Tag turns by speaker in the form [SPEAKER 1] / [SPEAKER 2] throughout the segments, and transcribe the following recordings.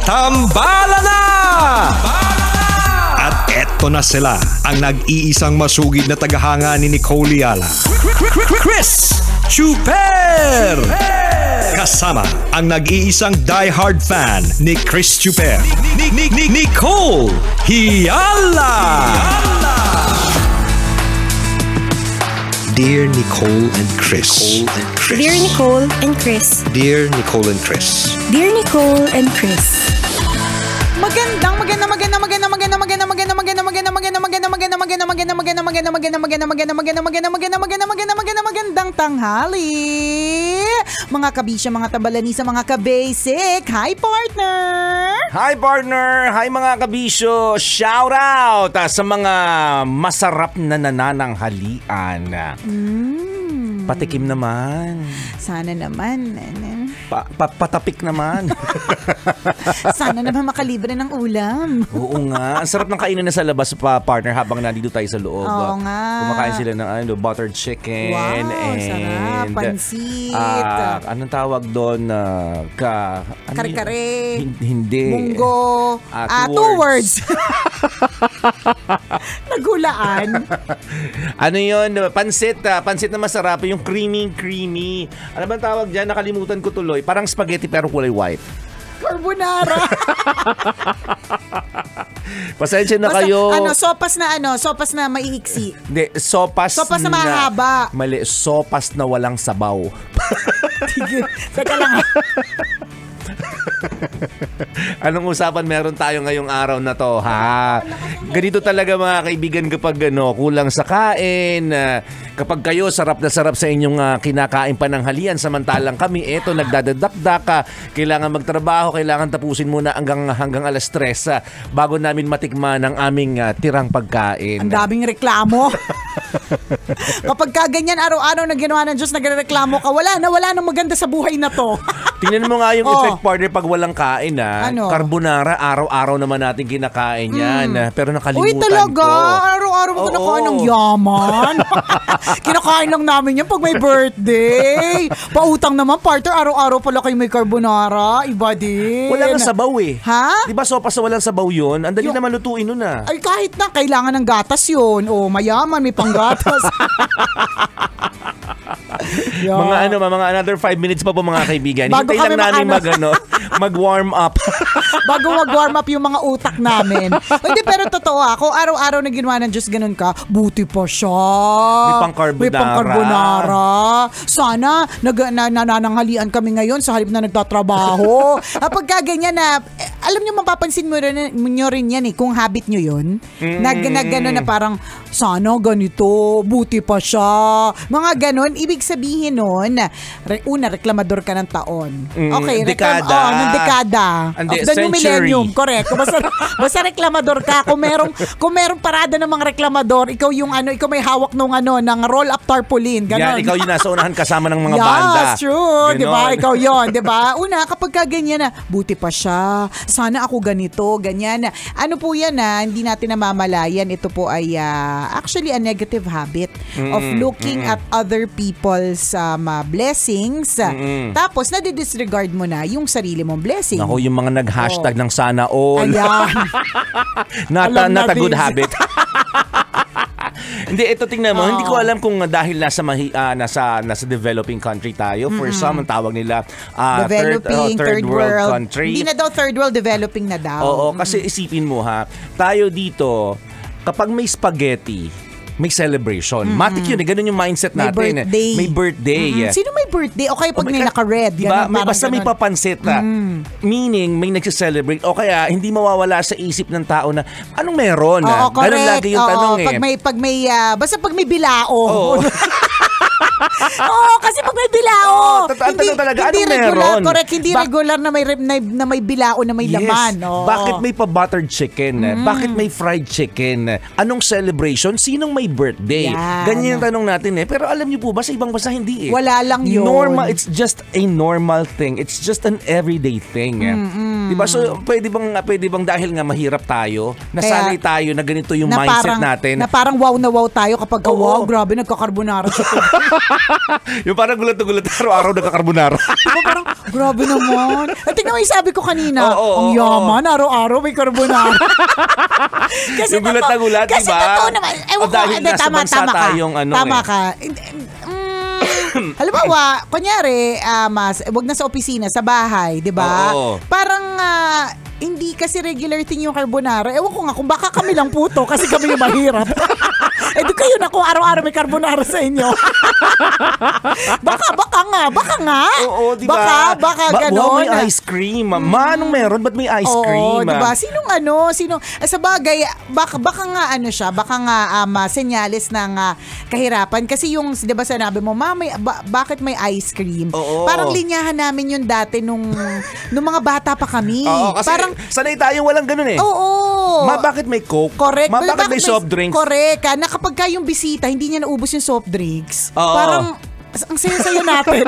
[SPEAKER 1] Tambala na! At eto na sila, ang nag-iisang masugid na tagahanga ni Nicole Yala. Chris Chuper! Kasama ang nag-iisang die-hard fan ni Chris Chuper, Nicole Yala! Dear Nicole and Chris.
[SPEAKER 2] Dear Nicole and Chris.
[SPEAKER 1] Dear Nicole and Chris.
[SPEAKER 2] Dear Nicole and Chris.
[SPEAKER 3] Magandang tanghali, mga kabisya, mga tabalanisa, mga ka-basic. Hi partner!
[SPEAKER 4] Hi partner! Hi mga kabisyo! Shout out sa mga masarap na nanananghalian. Patikim naman.
[SPEAKER 3] Sana naman.
[SPEAKER 4] Patapik naman.
[SPEAKER 3] Sana naman makalibre ng ulam.
[SPEAKER 4] Oo nga. Ang sarap ng kainan na sa labas pa, partner, habang nandito tayo sa loob.
[SPEAKER 3] Oo nga.
[SPEAKER 4] Kumakain sila ng buttered chicken.
[SPEAKER 3] Wow, sarap. Pansit.
[SPEAKER 4] Anong tawag doon?
[SPEAKER 3] Kare-kare.
[SPEAKER 4] Hindi.
[SPEAKER 3] Munggo. Two words. Nagulaan.
[SPEAKER 4] Ano yun? Pansit. Pansit na masarap. Yung creamy. Ano bang tawag dyan? Nakalimutan ko tuloy. Parang spaghetti pero kulay white.
[SPEAKER 3] Carbonara.
[SPEAKER 4] Pasensya na kayo.
[SPEAKER 3] Sopas na maiiksi.
[SPEAKER 4] Hindi, sopas
[SPEAKER 3] na mahaba.
[SPEAKER 4] Mali, sopas na walang sabaw.
[SPEAKER 3] Teka lang.
[SPEAKER 4] Anong usapan meron tayo ngayong araw na to, ha? Ganito talaga mga kaibigan kapag kulang sa kain, kapag kayo sarap na sarap sa inyong kinakain pananghalian, samantalang kami eto nagdadagdak, kailangan magtrabaho, kailangan tapusin muna hanggang alas 3 bago namin matikman ang aming tirang pagkain.
[SPEAKER 3] Ang daming reklamo. Kapag kaganyan araw-araw na ginawa ng Diyos, nagrereklamo ka, wala na maganda sa buhay na to.
[SPEAKER 4] Tingnan mo nga yung effect, partner, pag walang kain,
[SPEAKER 3] Ano?
[SPEAKER 4] Carbonara, araw-araw naman natin kinakain yan. Pero nakalimutan
[SPEAKER 3] Uy, talaga?
[SPEAKER 4] ko.
[SPEAKER 3] Araw-araw mo kinakain ng yaman. Kinakain lang namin yan pag may birthday. Pautang naman, partner, araw-araw pala kayo may carbonara. Iba din.
[SPEAKER 4] Wala nang sabaw eh.
[SPEAKER 3] Ha?
[SPEAKER 4] Diba sopas na walang sabaw yun? Ang dali naman lutuin nun ah.
[SPEAKER 3] Ay, kahit na, kailangan ng gatas yun. O, mayaman, may panggatas.
[SPEAKER 4] Yeah. Mga another 5 minutes pa po mga kaibigan.
[SPEAKER 3] Bago
[SPEAKER 4] Hintay lang namin mag-warm up.
[SPEAKER 3] Bago mag-warm up yung mga utak namin. Hindi, pero totoo kung araw-araw na ginawa ng Diyos ganun ka, buti pa siya.
[SPEAKER 4] May pang-carbonara.
[SPEAKER 3] Sana nanananghalian kami ngayon sa halip na nagtatrabaho. Kapag kaganyan na, alam nyo, mapapansin mo rin yan kung habit nyo yun. Gano'n na parang, sana ganito, buti pa siya. Mga ganon, ibig sabihin nun, una, reklamador ka ng taon. Okay,
[SPEAKER 4] dekada.
[SPEAKER 3] Ng dekada.
[SPEAKER 4] And
[SPEAKER 3] of the new millennium, correct. Basta reklamador ka. Kung merong parada ng mga reklamador, ikaw may hawak ng roll-up tarpaulin. Ganon.
[SPEAKER 4] Yan, ikaw yung nasa unahan kasama ng mga banda.
[SPEAKER 3] Yes, true. Di ba? Ikaw yun, di ba? Una, kapag ganyan na, buti pa siya. Sana ako ganito, ganyan. Ano po yan hindi natin namamalayan. Ito po ay actually a negative habit of looking at other people's blessings. Tapos, nadi-disregard mo na yung sarili mong blessing.
[SPEAKER 4] Ako, yung mga nag-hashtag ng sana all.
[SPEAKER 3] Ayan.
[SPEAKER 4] not a good habit. Hindi, ito tingnan mo. Hindi ko alam kung dahil nasa developing country tayo. For some, ang tawag nila
[SPEAKER 3] developing,
[SPEAKER 4] third world country.
[SPEAKER 3] Hindi na daw third world, developing na daw.
[SPEAKER 4] Oo, kasi isipin mo tayo dito, kapag may spaghetti, may celebration. Matik yun, ganun yung mindset natin. May birthday.
[SPEAKER 3] Sino may birthday? O kaya pag may naka-red.
[SPEAKER 4] Diba? Basta may papansit meaning, may nag-celebrate. O kaya, hindi mawawala sa isip ng tao na, anong meron?
[SPEAKER 3] Oo, correct.
[SPEAKER 4] Ganun lagi yung tanong
[SPEAKER 3] basta pag may bilao. Oo, kasi pag may bilao.
[SPEAKER 4] Tanong talaga,
[SPEAKER 3] hindi
[SPEAKER 4] anong
[SPEAKER 3] regular,
[SPEAKER 4] meron?
[SPEAKER 3] Correct, hindi regular na may bilao na may laman.
[SPEAKER 4] Bakit may pa-buttered chicken? Bakit may fried chicken? Anong celebration? Sinong may birthday?
[SPEAKER 3] Yan.
[SPEAKER 4] Ganyan yung tanong natin pero alam niyo po ba, sa ibang bansa hindi
[SPEAKER 3] Wala lang yun.
[SPEAKER 4] Normal, it's just a normal thing. It's just an everyday thing. Diba? So, pwede bang dahil nga mahirap tayo, nasanay tayo na ganito yung mindset natin.
[SPEAKER 3] Na parang wow na wow tayo kapag wow, grabe, nagkakarbonara siya.
[SPEAKER 4] Yung parang gulat na gulat, araw-araw nagka-carbonara.
[SPEAKER 3] Diba parang, grabe naman. At tingnan mo yung sabi ko kanina,
[SPEAKER 4] Oo,
[SPEAKER 3] ang yaman, araw-araw may carbonara.
[SPEAKER 4] Yung gulat na gulat,
[SPEAKER 3] kasi
[SPEAKER 4] diba?
[SPEAKER 3] totoo naman. Ewan ko,
[SPEAKER 4] dahil nasa bansa tayong
[SPEAKER 3] tama ka. Halimbawa, kunyari, wag na sa opisina, sa bahay, di ba?
[SPEAKER 4] Oo.
[SPEAKER 3] Parang, hindi kasi regular thing yung carbonara. Ewan ko nga kung baka kami lang puto kasi kami yung mahirap. Di kayo na kung araw-araw may carbonara sa inyo. baka nga.
[SPEAKER 4] Oo, di ba?
[SPEAKER 3] Baka ganon.
[SPEAKER 4] Wow, may ice cream. Anong meron? Ba't may ice cream?
[SPEAKER 3] Oo, di ba? Sa bagay, baka nga siya, baka nga senyales ng kahirapan. Kasi yung, di ba sinabi mo, bakit may ice cream?
[SPEAKER 4] Oo.
[SPEAKER 3] Parang linyahan namin yun dati nung mga bata pa kami.
[SPEAKER 4] Oo, kasi parang sanay tayo walang ganun eh.
[SPEAKER 3] Oo.
[SPEAKER 4] Bakit may Coke?
[SPEAKER 3] Correct.
[SPEAKER 4] Bakit may soft drinks?
[SPEAKER 3] Correct. Na kapag yung bisita, hindi niya naubos yung soft drinks.
[SPEAKER 4] Oo.
[SPEAKER 3] Parang, ang saya-saya natin.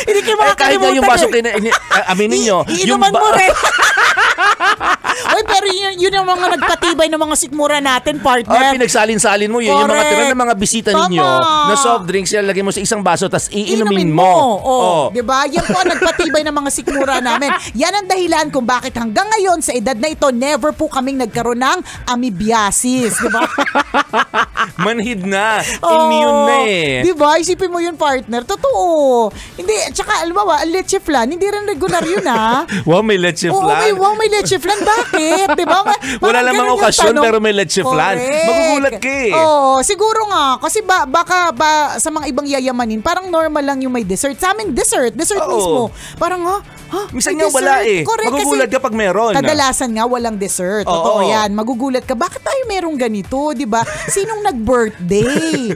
[SPEAKER 3] Hindi kayo
[SPEAKER 4] kahit nga yung baso aminin nyo.
[SPEAKER 3] Iinuman mo rin. Oy, pero yun yung mga nagpatibay ng mga sikmura natin, partner.
[SPEAKER 4] Pinagsalin-salin mo yun. Yung mga tira ng mga bisita ninyo na soft drinks, lagay mo sa isang baso tapos iinumin mo.
[SPEAKER 3] Diba? Yan po ang nagpatibay ng mga sikmura namin. Yan ang dahilan kung bakit hanggang ngayon sa edad na ito, never po kaming nagkaroon ng amoebiasis. Diba?
[SPEAKER 4] Manhid na. Immune na eh.
[SPEAKER 3] Diba? Isipin mo yun, partner. Totoo. Hindi, tsaka, alam mo ba, leche flan, hindi rin regular yun, ha?
[SPEAKER 4] Wow, may leche flan.
[SPEAKER 3] May leche flan. Bakit? Diba?
[SPEAKER 4] Wala namang okasyon, pero may leche flan. Magugulat ka eh.
[SPEAKER 3] Oo, siguro nga. Kasi baka sa mga ibang yayamanin, parang normal lang yung may dessert. Sa amin, dessert mismo. Parang,
[SPEAKER 4] minsan nga wala eh.
[SPEAKER 3] Correct,
[SPEAKER 4] magugulat ka pag meron.
[SPEAKER 3] Kadalasan nga walang dessert. Totoo yan. Magugulat ka. Bakit tayo merong ganito? Diba? Sinong nag-birthday?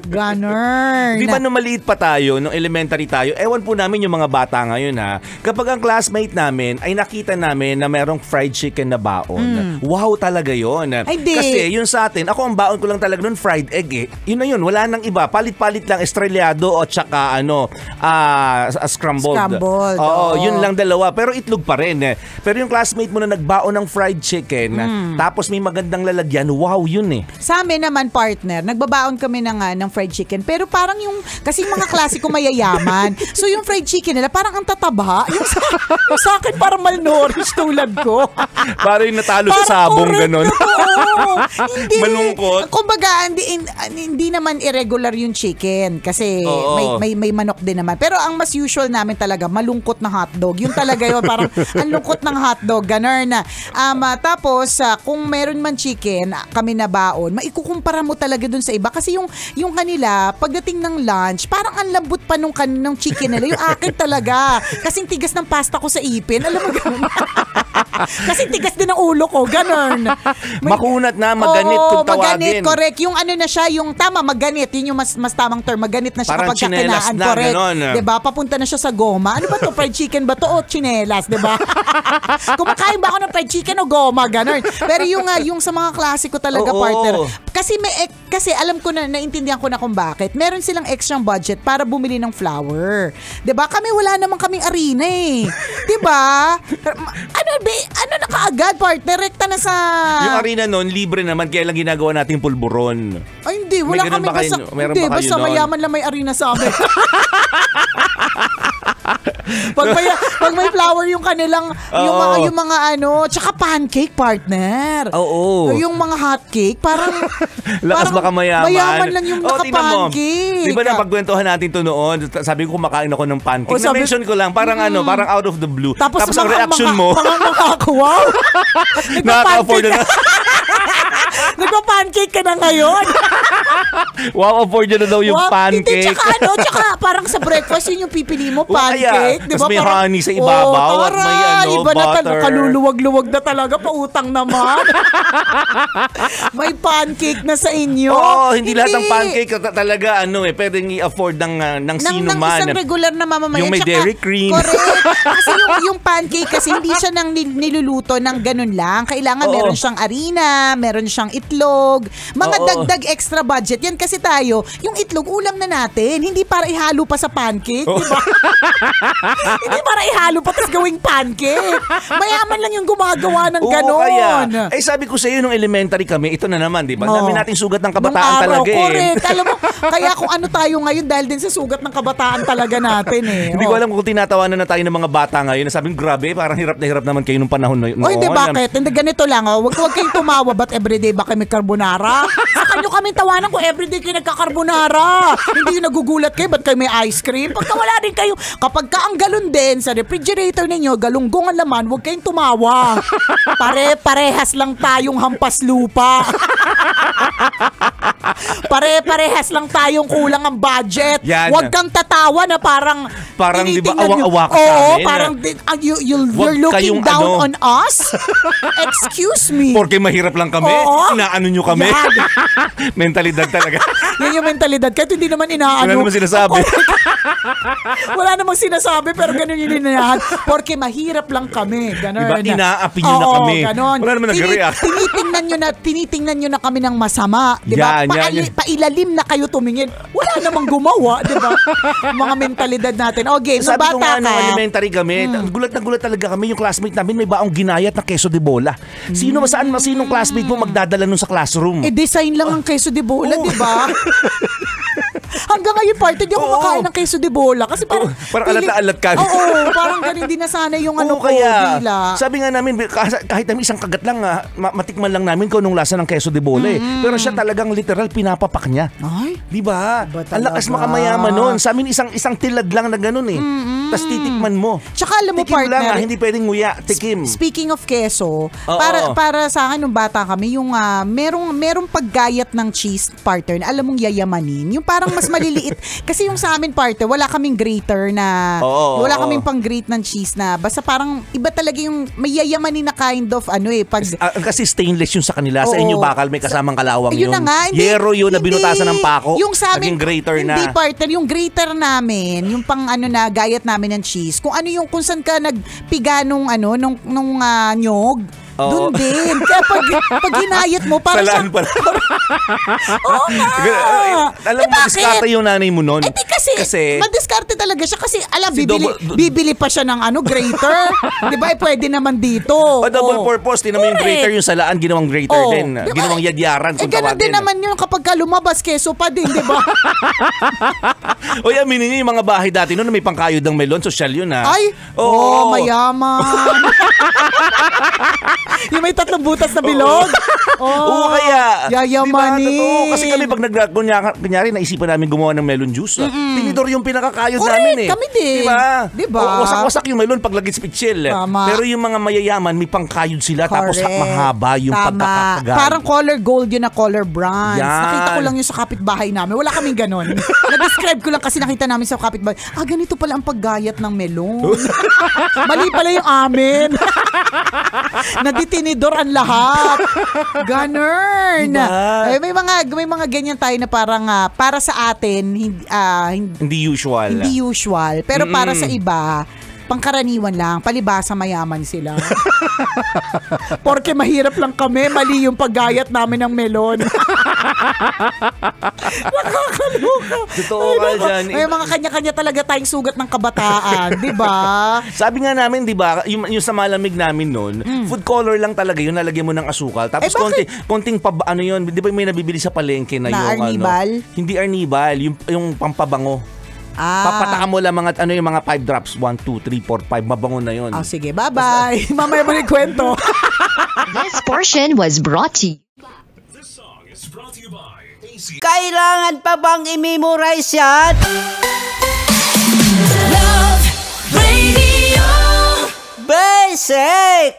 [SPEAKER 3] Ganon.
[SPEAKER 4] Di ba nung maliit pa tayo, nung elementary tayo, ewan po namin yung mga bata ngayon ha, kapag ang classmate namin ay nakita namin na merong fried chicken na baon. Wow talaga yun. Kasi yun sa atin, ako ang baon ko lang talaga nun fried egg eh. Yun na yun, wala nang iba. Palit-palit lang, estrellado o tsaka scrambled. Oo, yun lang dalawa. Pero itlog pa rin eh. Pero yung classmate mo na nagbaon ng fried chicken, tapos may magandang lalagyan, wow yun eh.
[SPEAKER 3] Sa amin naman, partner, nagbabaon kami ng fried chicken. Pero parang kasi mga klase ko mayayaman. So yung fried chicken nila, parang ang tataba. Yung sa akin, parang malnourished tulad ko.
[SPEAKER 4] Parang yung natalo sa sabong, ganon.
[SPEAKER 3] Hindi.
[SPEAKER 4] Malungkot.
[SPEAKER 3] Kumbaga, hindi naman irregular yung chicken. Kasi may manok din naman. Pero ang mas usual namin talaga, malungkot na hotdog. Yung talaga yun, parang ang lungkot ng hotdog. Ganon na. Tapos, kung meron man chicken, kami na baon, maikukumpara mo talaga dun sa iba. Kasi yung kanila, pagdating ng lunch, parang ang lambot pa nung chicken nila. Yung akin talaga. Kasing tigas ng pasta ko sa ipin. Alam mo ganun. Kasing tigas din ng ulo ko. Ganon.
[SPEAKER 4] Makunat na, maganit kung tawagin.
[SPEAKER 3] Maganit, correct. Yung na siya, yung tama, maganit. Yun yung mas tamang term. Maganit na siya
[SPEAKER 4] parang
[SPEAKER 3] kapag kakinaan.
[SPEAKER 4] Na,
[SPEAKER 3] correct.
[SPEAKER 4] Ganon.
[SPEAKER 3] Diba? Papunta na siya sa goma. Ano ba to? Fried chicken ba to? O chinelas, diba? Kumakain ba ako ng fried chicken o goma? Ganon. Pero yung sa mga klasiko talaga, partner. Kasi alam ko na, naintindihan ko na kung bakit. Meron silang extra budget para bumili ng flour. 'Di ba? Kami wala naman kaming arena eh. 'Di ba? Ano na kaagad, partner? Rekta na sa
[SPEAKER 4] yung arena noon libre naman kaya lang ginagawa nating pulburon.
[SPEAKER 3] Ay hindi, wala kami basta mayaman lang may arena sa amin. Pag may flour yung kanilang yung mga tsaka pancake, partner.
[SPEAKER 4] Oo.
[SPEAKER 3] Yung mga hot cake, parang
[SPEAKER 4] lakas baka mayaman.
[SPEAKER 3] Mayaman lang yung naka-pancake.
[SPEAKER 4] Di ba napagkwentuhan natin to noon? Sabi ko kumakain ako ng pancake. Na-mention ko lang, parang parang out of the blue. Tapos ang reaction mo.
[SPEAKER 3] Wow!
[SPEAKER 4] Nakaka-afford na.
[SPEAKER 3] Nagpa-pancake ka na ngayon.
[SPEAKER 4] Wow, afford na daw yung pancake.
[SPEAKER 3] Tsaka parang sa breakfast yun yung pipili mo, pancake.
[SPEAKER 4] Diba? Tapos may honey sa ibabaw at may
[SPEAKER 3] iba
[SPEAKER 4] butter.
[SPEAKER 3] Na kaluluwag-luwag na talaga, pautang naman. May pancake na sa inyo.
[SPEAKER 4] Hindi lahat ng pancake talaga pwedeng i-afford ng sino man.
[SPEAKER 3] Ng isang regular na mamamayan.
[SPEAKER 4] Yung may dairy cream.
[SPEAKER 3] Correct. Kasi yung pancake kasi hindi siya niluluto ng ganun lang. Kailangan meron siyang harina, meron siyang itlog, mga dagdag extra budget budget. Yan kasi tayo, yung itlog, ulam na natin. Hindi para ihalo pa sa pancake, di ba? Hindi para ihalo pa tapos gawing pancake. Mayaman lang yung gumagawa ng ganon.
[SPEAKER 4] Kaya, sabi ko sa iyo, nung elementary kami, ito na naman, di ba? Dami nating sugat ng kabataan
[SPEAKER 3] Nung araw,
[SPEAKER 4] talaga
[SPEAKER 3] correct. Alam mo, kaya kung ano tayo ngayon dahil din sa sugat ng kabataan talaga natin
[SPEAKER 4] Hindi ko alam kung tinatawanan na tayo ng mga bata ngayon. Sabing grabe, parang hirap na hirap naman kayo nung panahon na yun.
[SPEAKER 3] O hindi, bakit? Hindi, ganito lang. Huwag kayong tumawa. Ba't everyday ba kayo may carbonara? Sa kanyo kami tawanan kung everyday kayo nagka-carbonara. Hindi yung nagugulat kayo. Ba't kayo may ice cream? Pagka wala din kayo, kapag ka ang galon din sa refrigerator ninyo, galunggong ang laman, huwag kayong tumawa. Pare-parehas lang tayong hampas lupa. Pare-parehas lang tayong kulang ang budget. Huwag kang tatawa na parang
[SPEAKER 4] di ba awang-awa ka sa amin?
[SPEAKER 3] Oo, parang you're looking down on us? Excuse me.
[SPEAKER 4] Porque mahirap lang kami? Inaano nyo kami? Mentalidad talaga.
[SPEAKER 3] Yan yung mentalidad. Kahit hindi naman inaano.
[SPEAKER 4] Wala namang sinasabi.
[SPEAKER 3] Wala namang sinasabi pero ganun yung inahan. Porque mahirap lang kami. Ganun.
[SPEAKER 4] Diba? Inaapi nyo na kami.
[SPEAKER 3] Ganon.
[SPEAKER 4] Wala naman nag-react.
[SPEAKER 3] Tinitingnan nyo na kami ng masama. Diba? Pailalim na kayo tumingin. Wala namang gumawa. Diba? Mga mentalidad natin. Okay, nung
[SPEAKER 4] sabi
[SPEAKER 3] bata
[SPEAKER 4] ko nga,
[SPEAKER 3] ka.
[SPEAKER 4] nung elementary kami, gulat na gulat talaga kami. Yung classmate namin may baong ginayat na queso de bola. Sinong classmate mo magdadala nun sa classroom?
[SPEAKER 3] Design lang ang queso de bola, diba? Hanggang ngayon party, di ako makain ng queso de bola. Kasi parang
[SPEAKER 4] alat-alat ka.
[SPEAKER 3] Oo, parang ganun din na sana yung
[SPEAKER 4] kaya,
[SPEAKER 3] dila.
[SPEAKER 4] sabi nga namin, kahit namin isang kagat lang, matikman lang namin kung anong lasa ng queso de bola Pero siya talagang literal pinapapak niya.
[SPEAKER 3] Ay?
[SPEAKER 4] Diba? Ang lakas makamayaman nun. Sa amin isang tilag lang na ganun Tapos titikman mo.
[SPEAKER 3] Tsaka alam mo,
[SPEAKER 4] tikim
[SPEAKER 3] partner.
[SPEAKER 4] Lang, hindi pwedeng nguya. Tikim.
[SPEAKER 3] Speaking of queso, para sa akin nung bata kami, yung merong paggayat ng cheese, partner, na alam mong yayamanin. Yung parang mas maliliit. Kasi yung sa amin, partner, wala kaming grater na, wala kaming pang-grate ng cheese na, basta parang iba talaga yung may yayamanin na kind of
[SPEAKER 4] kasi stainless yung sa kanila. Sa inyo bakal may kasamang kalawang yun.
[SPEAKER 3] Na nga,
[SPEAKER 4] Yero yun na binutasan ng pako.
[SPEAKER 3] Yung sa amin,
[SPEAKER 4] grater na.
[SPEAKER 3] Hindi, partner, yung grater namin, yung pang na gayat namin ng cheese. Kung saan ka nagpiga nung nyog, doon din. Kaya pag hinayat mo, parang
[SPEAKER 4] salaan pala.
[SPEAKER 3] Oo nga.
[SPEAKER 4] Alam mo, diskarte yung nanay mo nun.
[SPEAKER 3] Kasi madiskarte talaga siya. Kasi bibili pa siya ng grater. Diba? Pwede naman dito.
[SPEAKER 4] Double purpose. Tinan mo yung grater, yung salaan, ginawang grater din.
[SPEAKER 3] Diba?
[SPEAKER 4] Ginawang yadyaran.
[SPEAKER 3] Ganun din naman yun kapag lumabas, keso pa din, diba?
[SPEAKER 4] Oy, aminin niyo yung mga bahay dati noon na may pangkayod ng melon. Social yun, ha?
[SPEAKER 3] Ay! Mayaman. Yung may 3 butas na bilog.
[SPEAKER 4] Oo, kaya.
[SPEAKER 3] Yayamanin.
[SPEAKER 4] Diba, kasi kami pag kunyari, naisipan namin gumawa ng melon juice. Tinidor yung pinakakayod namin
[SPEAKER 3] kami din.
[SPEAKER 4] Diba? Wasak-wasak yung melon pag lagit pitchil. Pero yung mga mayayaman, may pangkayod sila. Tapos mahaba yung pagkakagay.
[SPEAKER 3] Parang color gold yun na color bronze. Nakita ko lang yun sa kapitbahay namin. Wala kaming ganon. Na-describe ko lang kasi nakita namin sa kapitbahay. Ganito pala ang paggayat ng melon. Mali pala yung amin. Naditinidor ang lahat. Ganun.
[SPEAKER 4] Diba?
[SPEAKER 3] May mga ganyan tayo na parang para sa atin
[SPEAKER 4] hindi usual.
[SPEAKER 3] Hindi usual. Pero para sa iba, pangkaraniwan lang, palibasa mayaman sila. Porque mahirap lang kami, mali yung paggayat namin ng melon. Nakakaloka.
[SPEAKER 4] Totoo ka dyan.
[SPEAKER 3] May mga kanya-kanya talaga tayong sugat ng kabataan, di ba?
[SPEAKER 4] Sabi nga namin, di ba, yung sa malamig namin noon, food color lang talaga yun, nalagyan mo ng asukal. Tapos konting yun, di ba may nabibili sa palengke na yung
[SPEAKER 3] Arnibal?
[SPEAKER 4] Hindi Arnibal, yung pampabango. Papataka mo lang yung mga 5 drops. 1, 2, 3, 4, 5. Mabango na yun.
[SPEAKER 3] Sige, bye-bye. Mamaya mo yung kwento.
[SPEAKER 5] This portion was brought to you.
[SPEAKER 1] This song is brought to you by AC.
[SPEAKER 6] Kailangan pa bang i-memorize yan?
[SPEAKER 7] Love Radio.
[SPEAKER 6] Basic!